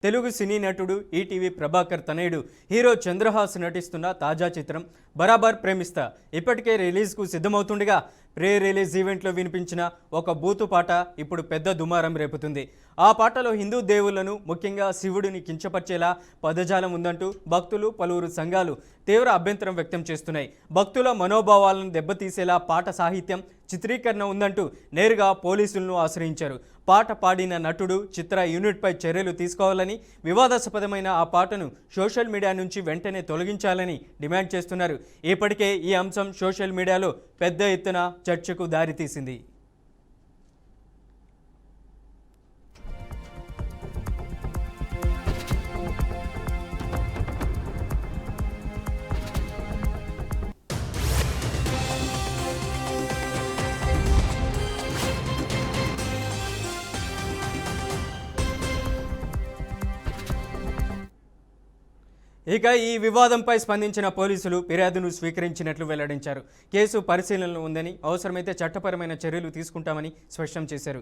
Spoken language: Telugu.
తెలుగు సినీ నటుడు ఈటీవీ ప్రభాకర్ తనయుడు హీరో చంద్రహాస్ నటిస్తున్న తాజా చిత్రం బరాబర్ ప్రేమిస్తా ఇప్పటికే రిలీజ్కు సిద్ధమవుతుండగా ప్రీ రిలీజ్ ఈవెంట్లో వినిపించిన ఒక బూతు పాట ఇప్పుడు పెద్ద దుమారం రేపుతుంది. ఆ పాటలో హిందూ దేవుళ్లను ముఖ్యంగా శివుడిని కించపరిచేలా పదజాలం ఉందంటూ భక్తులు పలువురు సంఘాలు తీవ్ర అభ్యంతరం వ్యక్తం చేస్తున్నాయి. భక్తుల మనోభావాలను దెబ్బతీసేలా పాట సాహిత్యం చిత్రీకరణ ఉందంటూ నేరుగా పోలీసులను ఆశ్రయించారు. పాట పాడిన నటుడు చిత్ర యూనిట్పై చర్యలు తీసుకోవాలని, వివాదాస్పదమైన ఆ పాటను సోషల్ మీడియా నుంచి వెంటనే తొలగించాలని డిమాండ్ చేస్తున్నారు. ఇప్పటికే ఈ అంశం సోషల్ మీడియాలో పెద్ద ఎత్తున చర్చకు దారితీసింది. ఇక ఈ వివాదంపై స్పందించిన పోలీసులు ఫిర్యాదును స్వీకరించినట్లు వెల్లడించారు. కేసు పరిశీలనలో ఉందని, అవసరమైతే చట్టపరమైన చర్యలు తీసుకుంటామని స్పష్టం చేశారు.